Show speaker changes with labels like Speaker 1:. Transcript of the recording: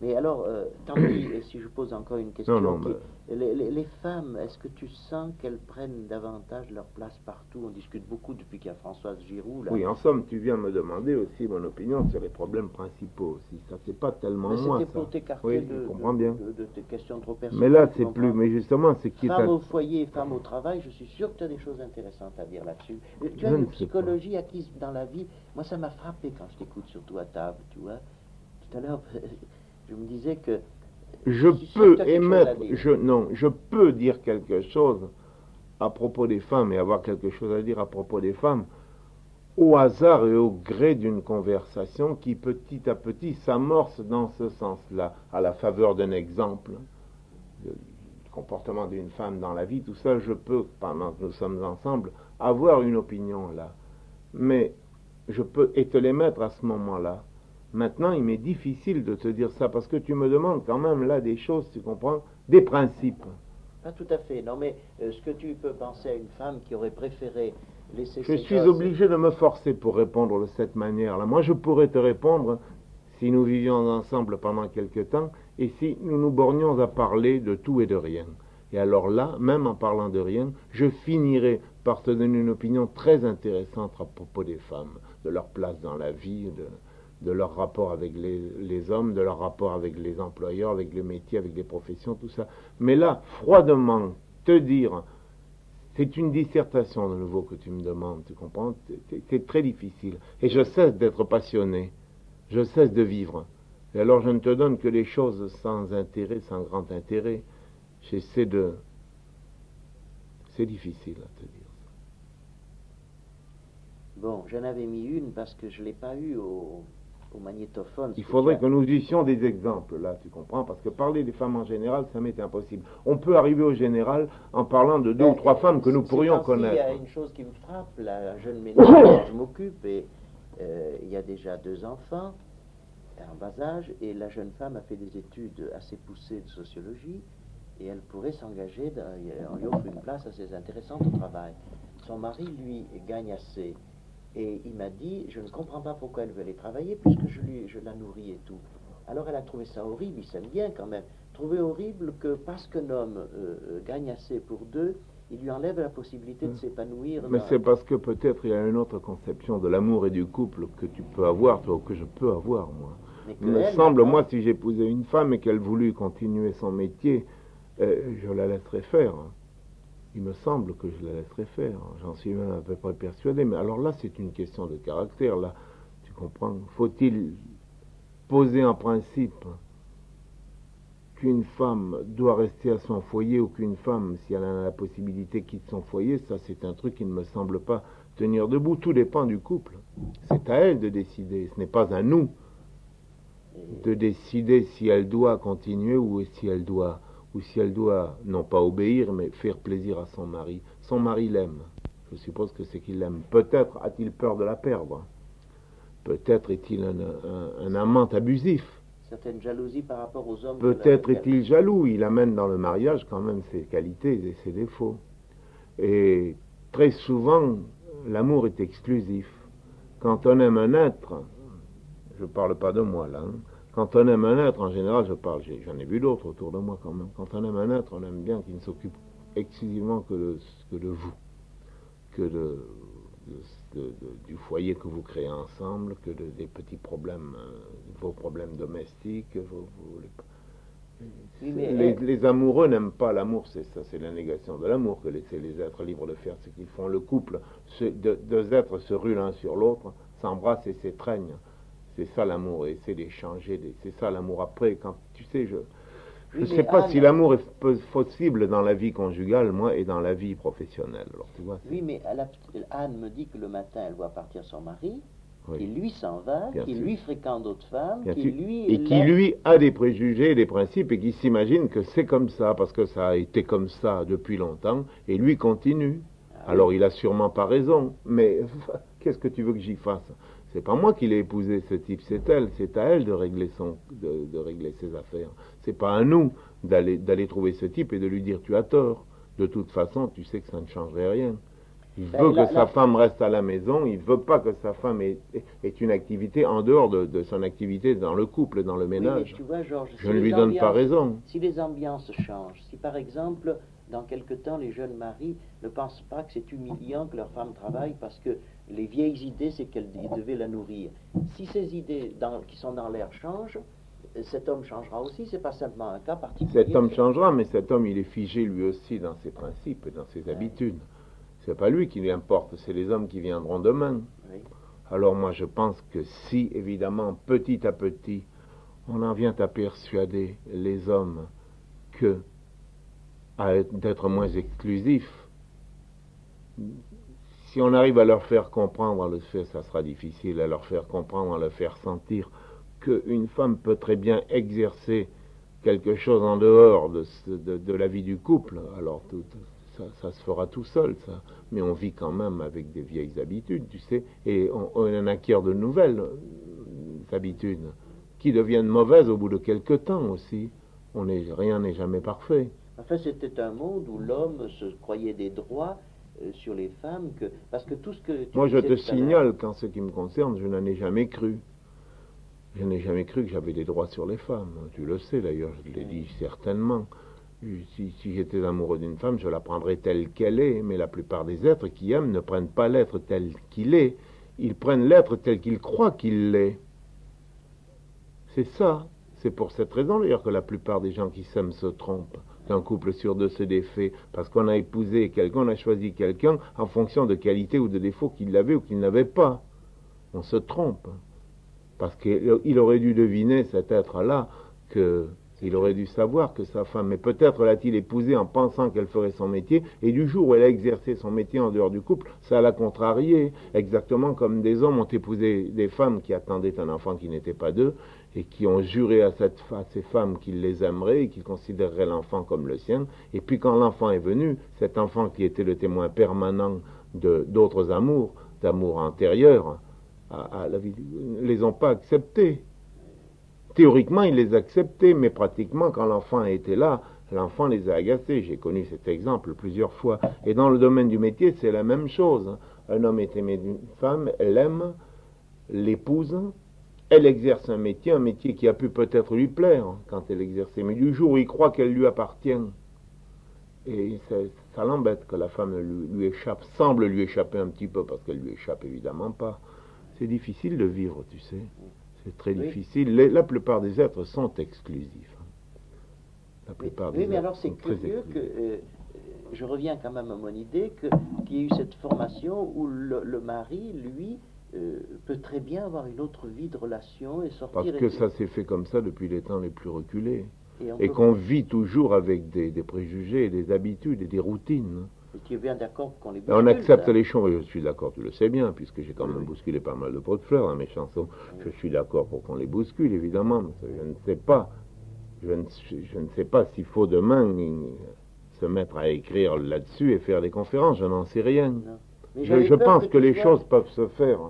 Speaker 1: Mais alors, tant pis, et si je pose encore une
Speaker 2: Non,
Speaker 1: question
Speaker 2: non, mais
Speaker 1: les femmes, est-ce que tu sens qu'elles prennent davantage leur place partout? On discute beaucoup depuis qu'il y a Françoise Giroud, là.
Speaker 2: oui, en somme, tu viens me demander aussi mon opinion sur les problèmes principaux aussi. Ça, c'est pas tellement
Speaker 1: Mais
Speaker 2: moi,
Speaker 1: c'était
Speaker 2: ça.
Speaker 1: pour t'écarter
Speaker 2: Oui, je comprends bien.
Speaker 1: de tes questions trop
Speaker 2: Mais là,
Speaker 1: personnelles, tu
Speaker 2: c'est plus.
Speaker 1: comprends?
Speaker 2: Mais justement, c'est qui
Speaker 1: Femme
Speaker 2: t'a.
Speaker 1: au foyer, femme au travail, je suis sûr que tu as des choses intéressantes à dire là-dessus. Tu as
Speaker 2: Je ne
Speaker 1: une
Speaker 2: sais pas.
Speaker 1: psychologie acquise dans la vie. Moi, ça m'a frappé quand je t'écoute, surtout à table, tu vois. Tout à l'heure, je me disais que
Speaker 2: Je
Speaker 1: je suis sûr que
Speaker 2: peux
Speaker 1: tu as quelque chose à
Speaker 2: émettre.
Speaker 1: dire.
Speaker 2: Non, je peux dire quelque chose à propos des femmes et avoir quelque chose à dire à propos des femmes au hasard et au gré d'une conversation qui petit à petit s'amorce dans ce sens-là, à la faveur d'un exemple, le comportement d'une femme dans la vie, tout ça, je peux, pendant que nous sommes ensemble, avoir une opinion là. Mais je peux et te l'émettre à ce moment-là. Maintenant, il m'est difficile de te dire ça parce que tu me demandes quand même là des choses, tu comprends, des principes.
Speaker 1: Pas tout à fait. Non, mais ce que tu peux penser à une femme qui aurait préféré laisser
Speaker 2: Je
Speaker 1: ses
Speaker 2: suis
Speaker 1: gosses.
Speaker 2: obligé de me forcer pour répondre de cette manière-là. Moi, je pourrais te répondre si nous vivions ensemble pendant quelque temps et si nous nous bornions à parler de tout et de rien. Et alors là, même en parlant de rien, je finirai par te donner une opinion très intéressante à propos des femmes, de leur place dans la vie, de leur rapport avec les hommes, de leur rapport avec les employeurs, avec les métiers, avec les professions, tout ça. Mais là, froidement, te dire c'est une dissertation de nouveau que tu me demandes, tu comprends? C'est très difficile. Et je cesse d'être passionné, je cesse de vivre. Et alors je ne te donne que les choses sans intérêt, sans grand intérêt. J'essaie de... C'est difficile à te dire.
Speaker 1: Bon, j'en avais mis une parce que je ne l'ai pas eu au magnétophone.
Speaker 2: Il
Speaker 1: Ce que tu
Speaker 2: faudrait
Speaker 1: as.
Speaker 2: que nous eussions des exemples, là, tu comprends? Parce que parler des femmes en général, ça m'est impossible. On peut arriver au général en parlant de deux ou
Speaker 1: Ben,
Speaker 2: trois femmes que nous
Speaker 1: ces
Speaker 2: pourrions
Speaker 1: temps-ci, il y
Speaker 2: connaître.
Speaker 1: a une chose qui me frappe. La jeune ménage dont je m'occupe, et il y a déjà 2 enfants en bas âge, et la jeune femme a fait des études assez poussées de sociologie, et elle pourrait s'engager, on lui offre une place assez intéressante au travail. Son mari, lui, gagne assez. Et il m'a dit, je ne comprends pas pourquoi elle veut aller travailler, puisque je la nourris et tout. Alors elle a trouvé ça horrible, il s'aime bien quand même. Trouvé horrible que parce qu'un homme gagne assez pour deux, il lui enlève la possibilité de s'épanouir
Speaker 2: Mais
Speaker 1: dans.
Speaker 2: c'est parce que peut-être il y a une autre conception de l'amour et du couple que tu peux avoir, toi, ou que je peux avoir, moi.
Speaker 1: Mais
Speaker 2: Il me
Speaker 1: qu'elle,
Speaker 2: semble, moi,
Speaker 1: maintenant,
Speaker 2: si j'épousais une femme et qu'elle voulut continuer son métier, je la laisserais faire. Il me semble que je la laisserais faire. J'en suis même à peu près persuadé. Mais alors là, c'est une question de caractère. Là, tu comprends? Faut-il poser en principe qu'une femme doit rester à son foyer ou qu'une femme, si elle a la possibilité, quitte son foyer? Ça, c'est un truc qui ne me semble pas tenir debout. Tout dépend du couple. C'est à elle de décider. Ce n'est pas à nous de décider si elle doit continuer ou si elle doit non pas obéir mais faire plaisir à son mari. Son mari l'aime. Je suppose que c'est qu'il l'aime. Peut-être a-t-il peur de la perdre. Peut-être est-il un amant abusif.
Speaker 1: certaine jalousie par rapport aux hommes
Speaker 2: Peut-être est-il jaloux. Il amène dans le mariage quand même ses qualités et ses défauts. Et très souvent, l'amour est exclusif. Quand on aime un être, je ne parle pas de moi là, hein. Quand on aime un être, en général, j'en ai vu d'autres autour de moi quand même. Quand on aime un être, on aime bien qu'il ne s'occupe exclusivement que de vous, que du foyer que vous créez ensemble, des petits problèmes, vos problèmes domestiques.
Speaker 1: Oui, mais
Speaker 2: Les amoureux n'aiment pas l'amour, c'est ça, c'est la négation de l'amour que laisser les êtres libres de faire ce qu'ils font. Le couple, deux êtres se ruent l'un sur l'autre, s'embrassent et s'étreignent. C'est ça l'amour, et c'est d'échanger, c'est ça l'amour. Après, quand tu sais, je ne
Speaker 1: oui,
Speaker 2: sais
Speaker 1: mais
Speaker 2: pas si
Speaker 1: Anne,
Speaker 2: l'amour est possible dans la vie conjugale, moi, et dans la vie professionnelle. Alors, tu vois,
Speaker 1: oui, mais Anne me dit que le matin, elle voit partir son mari,
Speaker 2: oui,
Speaker 1: qui lui s'en va,
Speaker 2: bien
Speaker 1: qui
Speaker 2: sûr,
Speaker 1: lui fréquente d'autres femmes,
Speaker 2: bien
Speaker 1: qui
Speaker 2: sûr.
Speaker 1: lui
Speaker 2: Et qui,
Speaker 1: laisse.
Speaker 2: lui, a des préjugés, des principes, et qui s'imagine que c'est comme ça, parce que ça a été comme ça depuis longtemps, et lui continue.
Speaker 1: Ah
Speaker 2: Alors,
Speaker 1: oui,
Speaker 2: il a sûrement pas raison, mais qu'est-ce que tu veux que j'y fasse? C'est pas moi qui l'ai épousé, ce type, c'est elle. C'est à elle de régler, de régler ses affaires. C'est pas à nous d'aller trouver ce type et de lui dire tu as tort. De toute façon, tu sais que ça ne changerait rien. Il veut que sa femme reste à la maison, il ne veut pas que sa femme ait une activité en dehors de son activité dans le couple, dans le ménage.
Speaker 1: Oui, mais tu vois, Georges,
Speaker 2: je ne lui donne pas raison.
Speaker 1: Si les ambiances changent, si par exemple, dans quelque temps, les jeunes maris ne pensent pas que c'est humiliant que leur femme travaille parce que les vieilles idées, c'est qu'elle devait la nourrir. Si ces idées qui sont dans l'air changent, cet homme changera aussi, c'est pas simplement un cas particulier.
Speaker 2: Cet homme changera, mais cet homme, il est figé lui aussi dans ses principes et dans ses habitudes. C'est pas lui qui lui importe, c'est les hommes qui viendront demain.
Speaker 1: Oui.
Speaker 2: Alors moi, je pense que si, évidemment, petit à petit, on en vient à persuader les hommes d'être moins exclusifs, si on arrive à leur faire comprendre, le fait, ça sera difficile, à leur faire comprendre, à leur faire sentir qu'une femme peut très bien exercer quelque chose en dehors de la vie du couple, alors ça se fera tout seul, ça. Mais on vit quand même avec des vieilles habitudes, tu sais, et on en acquiert de nouvelles habitudes, qui deviennent mauvaises au bout de quelque temps aussi. Rien n'est jamais parfait.
Speaker 1: Enfin, c'était un monde où l'homme se croyait des droits sur les femmes, parce que tout ce que tu
Speaker 2: Moi, je te signale qu'en ce qui me concerne, je n'en ai jamais cru. Je n'ai jamais cru que j'avais des droits sur les femmes. Tu le sais d'ailleurs, je l'ai dit certainement. Si j'étais amoureux d'une femme, je la prendrais telle qu'elle est, mais la plupart des êtres qui aiment ne prennent pas l'être tel qu'il est. Ils prennent l'être tel qu'ils croient qu'il l'est. C'est ça. C'est pour cette raison d'ailleurs que la plupart des gens qui s'aiment se trompent. Qu'un couple sur deux se défait parce qu'on a épousé quelqu'un, on a choisi quelqu'un en fonction de qualités ou de défauts qu'il avait ou qu'il n'avait pas. On se trompe. Parce qu'il aurait dû deviner, cet être-là, qu'il aurait dû savoir que sa femme, mais peut-être l'a-t-il épousée en pensant qu'elle ferait son métier, et du jour où elle a exercé son métier en dehors du couple, ça l'a contrarié, exactement comme des hommes ont épousé des femmes qui attendaient un enfant qui n'était pas d'eux, et qui ont juré à ces femmes qu'ils les aimeraient et qu'ils considéreraient l'enfant comme le sien, et puis quand l'enfant est venu, cet enfant qui était le témoin permanent d'autres amours, d'amours antérieurs, à la vie, ne les ont pas acceptés. Théoriquement, ils les acceptaient, mais pratiquement, quand l'enfant était là, l'enfant les a agacés. J'ai connu cet exemple plusieurs fois. Et dans le domaine du métier, c'est la même chose. Un homme est aimé d'une femme, elle l'aime, l'épouse, elle exerce un métier qui a pu peut-être lui plaire quand elle exerçait, mais du jour où il croit qu'elle lui appartient, et ça l'embête que la femme lui échappe, semble lui échapper un petit peu, parce qu'elle lui échappe évidemment pas. C'est difficile de vivre, tu sais. C'est très difficile. La plupart des êtres sont exclusifs. La plupart des
Speaker 1: mais
Speaker 2: êtres
Speaker 1: alors c'est curieux que, je reviens quand même à mon idée, qu'il y ait eu cette formation où le mari, lui, peut très bien avoir une autre vie de relation et sortir...
Speaker 2: Parce que ça s'est fait comme ça depuis les temps les plus reculés. Et qu'on vit toujours avec des préjugés, des habitudes et des routines.
Speaker 1: Et tu es bien d'accord qu'on les bouscule?
Speaker 2: On accepte les choses, je suis d'accord, tu le sais bien, puisque j'ai quand même bousculé pas mal de pots de fleurs dans mes chansons. Je suis d'accord pour qu'on les bouscule, évidemment, mais je ne sais pas. Je ne sais pas s'il faut demain se mettre à écrire là-dessus et faire des conférences, je n'en sais rien. Je pense que les choses peuvent se faire.